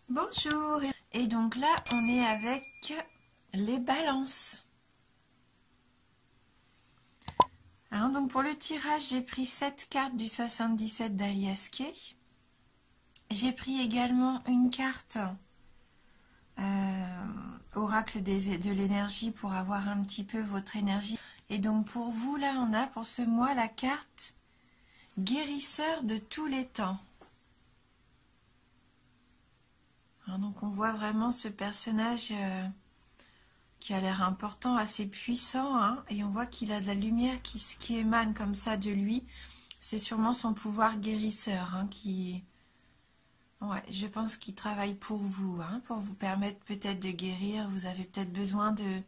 Bonjour. Et donc là, on est avec les balances. Hein, donc pour le tirage, j'ai pris 7 cartes du 77 d'Alias Kay. J'ai pris également une carte oracle de l'énergie pour avoir un petit peu votre énergie. Et donc pour vous, là, on a pour ce mois la carte guérisseur de tous les temps. Hein, donc on voit vraiment ce personnage qui a l'air important, assez puissant, hein, et on voit qu'il a de la lumière qui émane comme ça de lui. C'est sûrement son pouvoir guérisseur hein, qui... Ouais, je pense qu'il travaille pour vous, hein, pour vous permettre peut-être de guérir. Vous avez peut-être besoin de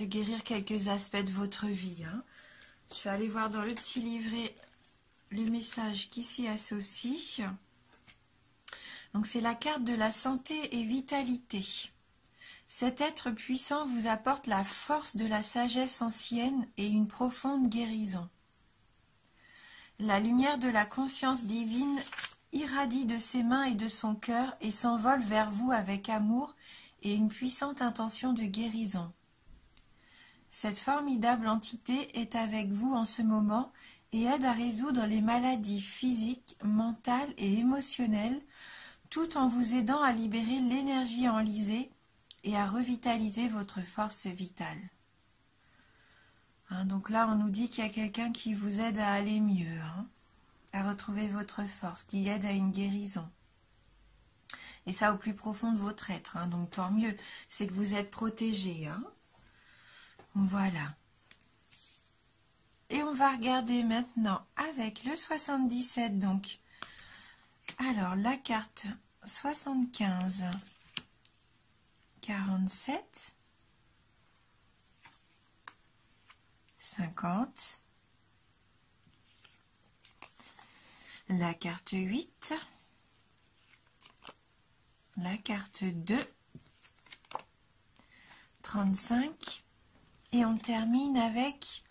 guérir quelques aspects de votre vie. Hein. Je vais aller voir dans le petit livret le message qui s'y associe. Donc c'est la carte de la santé et vitalité. Cet être puissant vous apporte la force de la sagesse ancienne et une profonde guérison. La lumière de la conscience divine irradie de ses mains et de son cœur et s'envole vers vous avec amour et une puissante intention de guérison. Cette formidable entité est avec vous en ce moment et aide à résoudre les maladies physiques, mentales et émotionnelles, tout en vous aidant à libérer l'énergie enlisée et à revitaliser votre force vitale. Hein, donc là, on nous dit qu'il y a quelqu'un qui vous aide à aller mieux, hein, à retrouver votre force, qui aide à une guérison. Et ça au plus profond de votre être, hein, donc tant mieux, c'est que vous êtes protégé. Hein. Voilà. Et on va regarder maintenant avec le 77, donc. Alors, la carte 75, 47, 50, la carte 8, la carte 2, 35, et on termine avec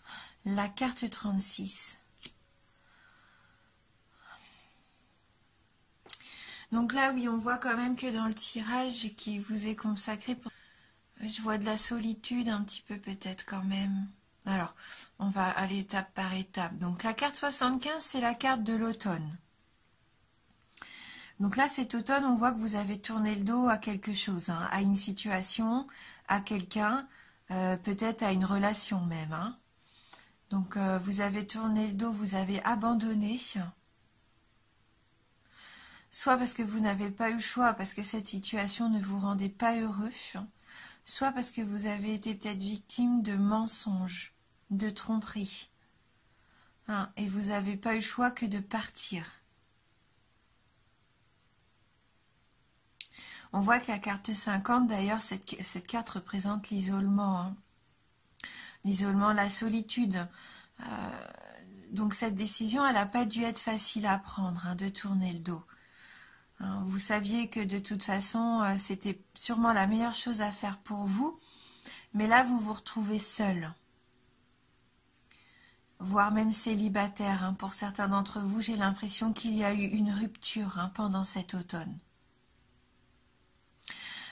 la carte 36. Donc là, oui, on voit quand même que dans le tirage qui vous est consacré, je vois de la solitude un petit peu peut-être quand même. Alors, on va aller étape par étape. Donc la carte 75, c'est la carte de l'automne. Donc là, cet automne, on voit que vous avez tourné le dos à quelque chose, hein, à une situation, à quelqu'un, peut-être à une relation même. Hein. Donc vous avez tourné le dos, vous avez abandonné. Soit parce que vous n'avez pas eu le choix, parce que cette situation ne vous rendait pas heureux, soit parce que vous avez été peut-être victime de mensonges, de tromperies. Hein, et vous n'avez pas eu le choix que de partir. On voit que la carte 50, d'ailleurs, cette carte représente l'isolement. Hein. L'isolement, la solitude. Donc cette décision, elle n'a pas dû être facile à prendre, hein, de tourner le dos. Vous saviez que de toute façon, c'était sûrement la meilleure chose à faire pour vous, mais là, vous vous retrouvez seul, voire même célibataire. Hein. Pour certains d'entre vous, j'ai l'impression qu'il y a eu une rupture hein, pendant cet automne.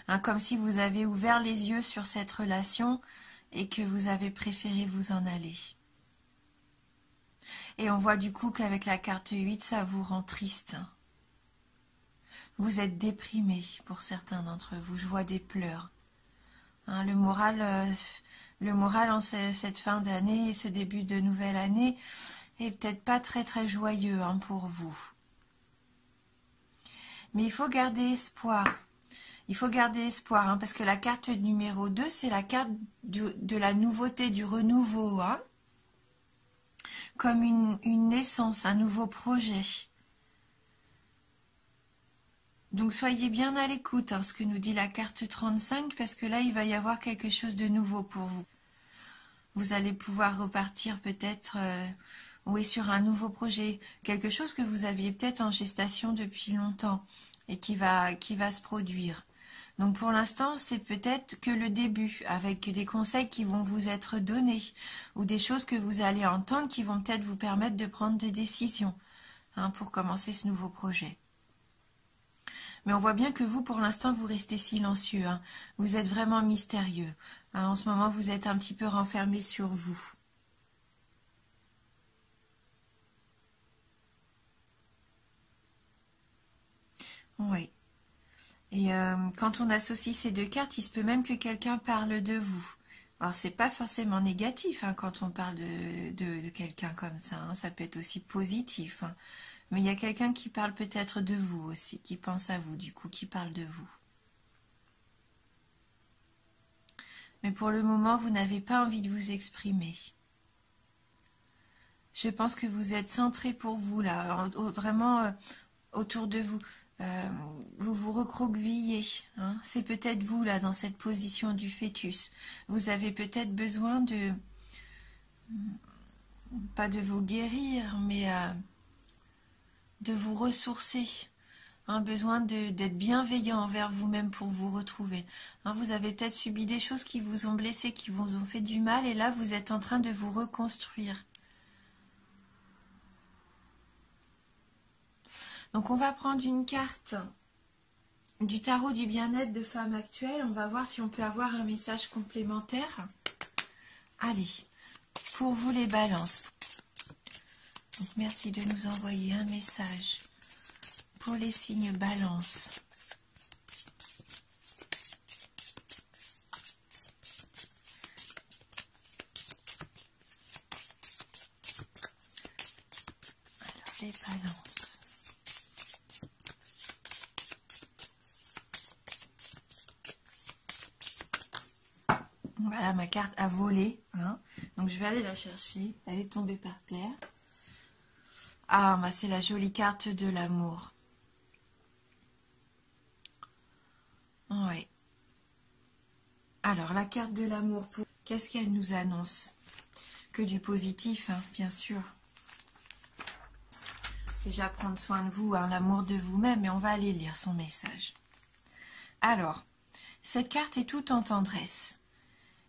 Hein, comme si vous avez ouvert les yeux sur cette relation et que vous avez préféré vous en aller. Et on voit du coup qu'avec la carte 8, ça vous rend triste. Vous êtes déprimé pour certains d'entre vous. Je vois des pleurs. Hein, le moral en cette fin d'année et ce début de nouvelle année est peut-être pas très très joyeux hein, pour vous. Mais il faut garder espoir. Il faut garder espoir hein, parce que la carte numéro 2, c'est la carte de la nouveauté, du renouveau. Hein, comme une naissance, un nouveau projet. Donc soyez bien à l'écoute, hein, ce que nous dit la carte 35, parce que là, il va y avoir quelque chose de nouveau pour vous. Vous allez pouvoir repartir peut-être oui, sur un nouveau projet, quelque chose que vous aviez peut-être en gestation depuis longtemps et qui va se produire. Donc pour l'instant, c'est peut-être que le début, avec des conseils qui vont vous être donnés ou des choses que vous allez entendre qui vont peut-être vous permettre de prendre des décisions hein, pour commencer ce nouveau projet. Mais on voit bien que vous, pour l'instant, vous restez silencieux, hein. Vous êtes vraiment mystérieux, hein. En ce moment, vous êtes un petit peu renfermé sur vous. Oui. Et quand on associe ces deux cartes, il se peut même que quelqu'un parle de vous. Alors, c'est pas forcément négatif, hein, quand on parle de quelqu'un comme ça, hein. Ça peut être aussi positif, hein. Mais il y a quelqu'un qui parle peut-être de vous aussi, qui pense à vous, du coup, qui parle de vous. Mais pour le moment, vous n'avez pas envie de vous exprimer. Je pense que vous êtes centré pour vous, là, vraiment autour de vous. Vous vous recroquevillez, hein. C'est peut-être vous, là, dans cette position du fœtus. Vous avez peut-être besoin de... pas de vous guérir, mais de vous ressourcer. Un besoin d'être bienveillant envers vous-même pour vous retrouver. Hein, vous avez peut-être subi des choses qui vous ont blessé, qui vous ont fait du mal, et là, vous êtes en train de vous reconstruire. Donc, on va prendre une carte du tarot du bien-être de femme actuelle. On va voir si on peut avoir un message complémentaire. Allez, pour vous les balances. Donc, merci de nous envoyer un message pour les signes balance. Alors, les balances. Voilà, ma carte a volé, hein. Donc je vais aller la chercher. Elle est tombée par terre. Ah, bah c'est la jolie carte de l'amour. Ouais. Alors, la carte de l'amour, qu'est-ce qu'elle nous annonce? Que du positif, hein, bien sûr. Déjà prendre soin de vous, hein, l'amour de vous-même, et on va aller lire son message. Alors, cette carte est toute en tendresse.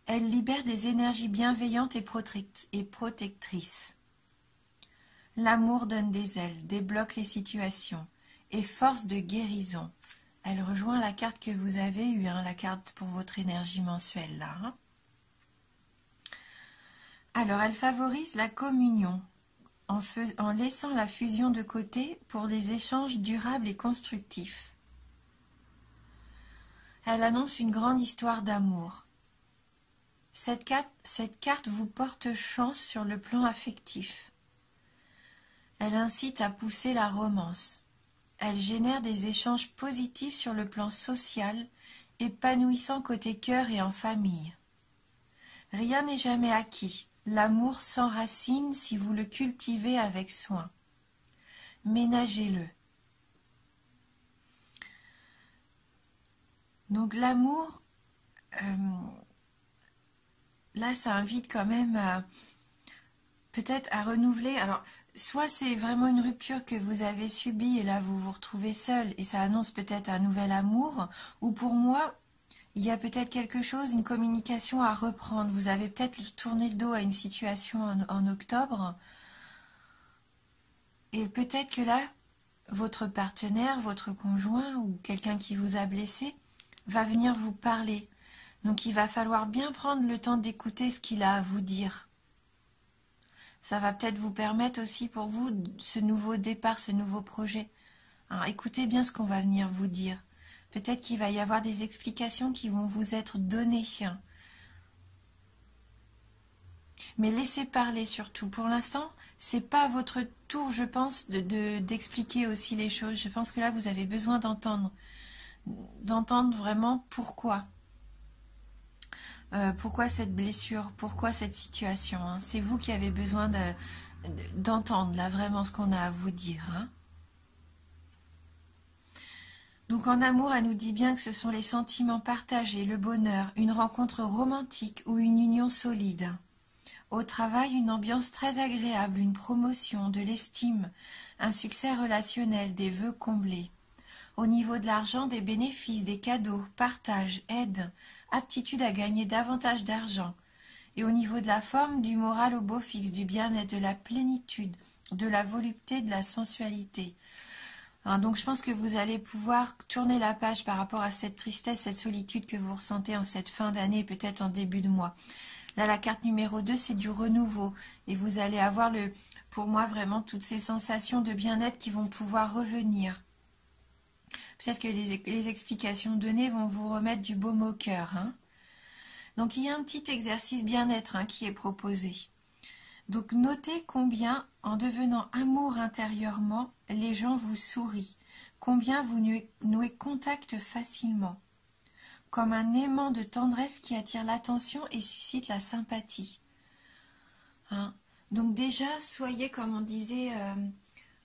Elle libère des énergies bienveillantes et protectrices. L'amour donne des ailes, débloque les situations et force de guérison. Elle rejoint la carte que vous avez eue, hein, la carte pour votre énergie mensuelle là, hein. Alors, elle favorise la communion en laissant la fusion de côté pour des échanges durables et constructifs. Elle annonce une grande histoire d'amour. Cette carte vous porte chance sur le plan affectif. Elle incite à pousser la romance. Elle génère des échanges positifs sur le plan social, épanouissant côté cœur et en famille. Rien n'est jamais acquis. L'amour s'enracine si vous le cultivez avec soin. Ménagez-le. Donc l'amour, là ça invite quand même peut-être à renouveler. Alors, soit c'est vraiment une rupture que vous avez subie et là vous vous retrouvez seul et ça annonce peut-être un nouvel amour, ou pour moi, il y a peut-être quelque chose, une communication à reprendre. Vous avez peut-être tourné le dos à une situation en octobre. Et peut-être que là, votre partenaire, votre conjoint ou quelqu'un qui vous a blessé va venir vous parler. Donc il va falloir bien prendre le temps d'écouter ce qu'il a à vous dire. Ça va peut-être vous permettre aussi pour vous ce nouveau départ, ce nouveau projet. Alors écoutez bien ce qu'on va venir vous dire. Peut-être qu'il va y avoir des explications qui vont vous être données. Mais laissez parler surtout. Pour l'instant, c'est pas votre tour, je pense, d'expliquer aussi les choses. Je pense que là, vous avez besoin d'entendre vraiment pourquoi. Pourquoi cette blessure, pourquoi cette situation, hein. C'est vous qui avez besoin d'entendre là vraiment ce qu'on a à vous dire, hein. Donc en amour, elle nous dit bien que ce sont les sentiments partagés, le bonheur, une rencontre romantique ou une union solide. Au travail, une ambiance très agréable, une promotion, de l'estime, un succès relationnel, des vœux comblés. Au niveau de l'argent, des bénéfices, des cadeaux, partage, aide, aptitude à gagner davantage d'argent. Et au niveau de la forme, du moral au beau fixe, du bien-être, de la plénitude, de la volupté, de la sensualité. Hein, donc je pense que vous allez pouvoir tourner la page par rapport à cette tristesse, cette solitude que vous ressentez en cette fin d'année, peut-être en début de mois. Là, la carte numéro 2, c'est du renouveau. Et vous allez avoir, pour moi, vraiment toutes ces sensations de bien-être qui vont pouvoir revenir. Peut-être que les explications données vont vous remettre du baume au cœur. Hein. Donc, il y a un petit exercice bien-être qui est proposé. Donc, notez combien, en devenant amour intérieurement, les gens vous sourient. Combien vous nouez contact facilement. Comme un aimant de tendresse qui attire l'attention et suscite la sympathie. Hein. Donc déjà, soyez, comme on disait,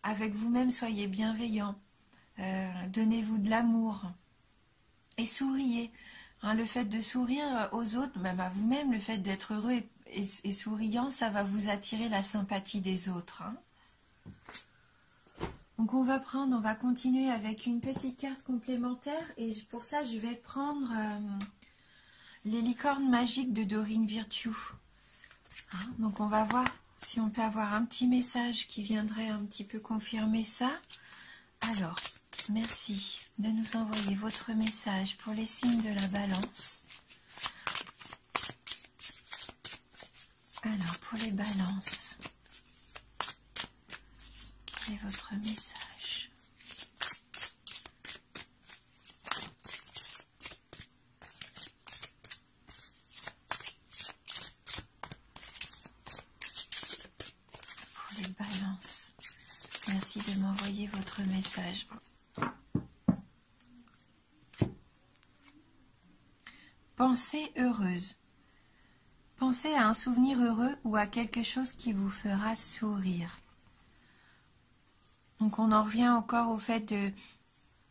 avec vous-même, soyez bienveillant. Donnez-vous de l'amour. Et souriez. Hein, le fait de sourire aux autres, même à vous-même, le fait d'être heureux et souriant, ça va vous attirer la sympathie des autres. Hein. Donc on va continuer avec une petite carte complémentaire. Et pour ça, je vais prendre les licornes magiques de Dorine Virtue. Hein, donc on va voir si on peut avoir un petit message qui viendrait un petit peu confirmer ça. Alors, merci de nous envoyer votre message pour les signes de la balance. Alors, pour les balances, quel est votre message? Pour les balances, merci de m'envoyer votre message. Pensée heureuse. Pensez à un souvenir heureux ou à quelque chose qui vous fera sourire. Donc on en revient encore au fait de,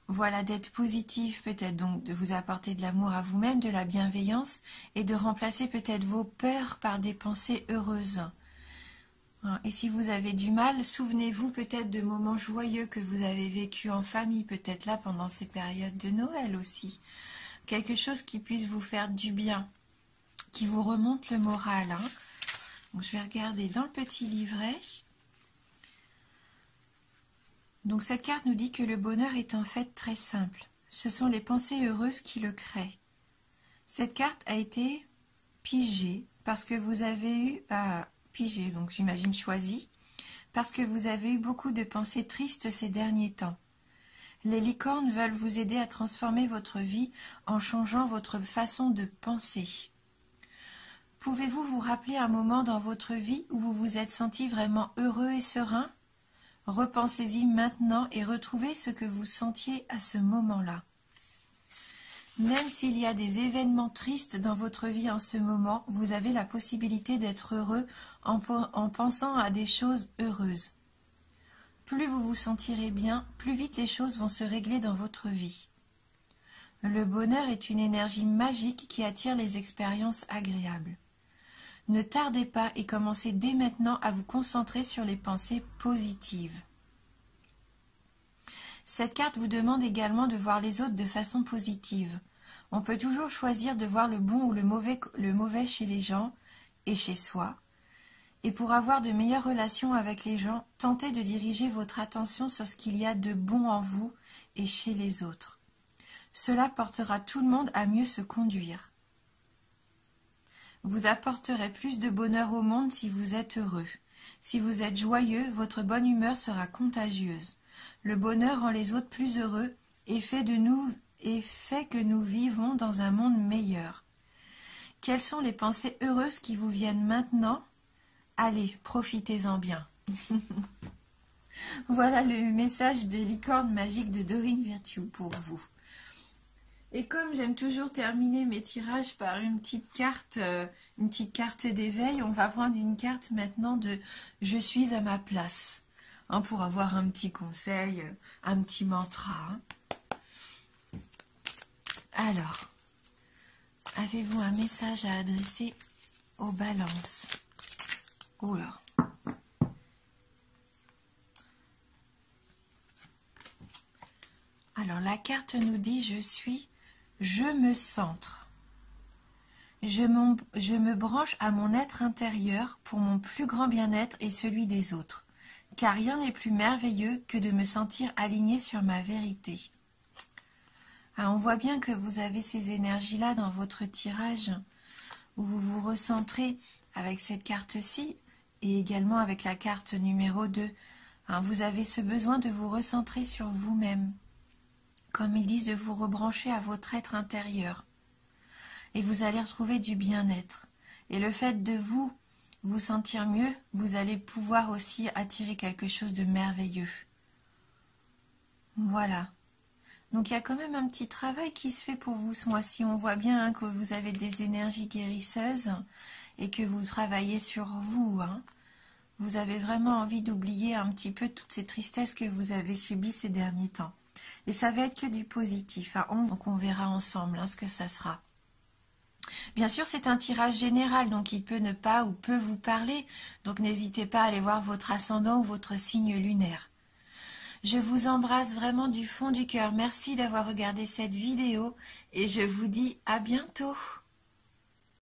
voilà, d'être positif, peut-être donc de vous apporter de l'amour à vous-même, de la bienveillance et de remplacer peut-être vos peurs par des pensées heureuses. Et si vous avez du mal, souvenez-vous peut-être de moments joyeux que vous avez vécus en famille, peut-être là pendant ces périodes de Noël aussi. Quelque chose qui puisse vous faire du bien, qui vous remonte le moral. Hein. Donc, je vais regarder dans le petit livret. Donc cette carte nous dit que le bonheur est en fait très simple. Ce sont les pensées heureuses qui le créent. Cette carte a été pigée parce que vous avez eu... pigée, donc j'imagine choisie, parce que vous avez eu beaucoup de pensées tristes ces derniers temps. Les licornes veulent vous aider à transformer votre vie en changeant votre façon de penser. Pouvez-vous vous rappeler un moment dans votre vie où vous vous êtes senti vraiment heureux et serein? Repensez-y maintenant et retrouvez ce que vous sentiez à ce moment-là. Même s'il y a des événements tristes dans votre vie en ce moment, vous avez la possibilité d'être heureux en pensant à des choses heureuses. Plus vous vous sentirez bien, plus vite les choses vont se régler dans votre vie. Le bonheur est une énergie magique qui attire les expériences agréables. Ne tardez pas et commencez dès maintenant à vous concentrer sur les pensées positives. Cette carte vous demande également de voir les autres de façon positive. On peut toujours choisir de voir le bon ou le mauvais chez les gens et chez soi. Et pour avoir de meilleures relations avec les gens, tentez de diriger votre attention sur ce qu'il y a de bon en vous et chez les autres. Cela portera tout le monde à mieux se conduire. Vous apporterez plus de bonheur au monde si vous êtes heureux. Si vous êtes joyeux, votre bonne humeur sera contagieuse. Le bonheur rend les autres plus heureux et fait que nous vivons dans un monde meilleur. Quelles sont les pensées heureuses qui vous viennent maintenant ? Allez, profitez-en bien. Voilà le message des licornes magiques de Dorine Virtue pour vous. Et comme j'aime toujours terminer mes tirages par une petite carte d'éveil, on va prendre une carte maintenant de « Je suis à ma place », pour avoir un petit conseil, un petit mantra. Alors, avez-vous un message à adresser aux balances? Oh là. Alors, la carte nous dit « je me centre. Je me branche à mon être intérieur pour mon plus grand bien-être et celui des autres. car rien n'est plus merveilleux que de me sentir alignée sur ma vérité. Alors, on voit bien que vous avez ces énergies-là dans votre tirage, où vous vous recentrez avec cette carte-ci, et également avec la carte numéro 2. Vous avez ce besoin de vous recentrer sur vous-même, comme ils disent, de vous rebrancher à votre être intérieur. Et vous allez retrouver du bien-être. Et le fait de vous sentir mieux, vous allez pouvoir aussi attirer quelque chose de merveilleux. Voilà. Donc il y a quand même un petit travail qui se fait pour vous ce mois-ci. On voit bien que vous avez des énergies guérisseuses et que vous travaillez sur vous. Vous avez vraiment envie d'oublier un petit peu toutes ces tristesses que vous avez subies ces derniers temps. Et ça va être que du positif. Donc on verra ensemble ce que ça sera. Bien sûr, c'est un tirage général, donc il peut ne pas ou peut vous parler. Donc n'hésitez pas à aller voir votre ascendant ou votre signe lunaire. Je vous embrasse vraiment du fond du cœur. Merci d'avoir regardé cette vidéo et je vous dis à bientôt.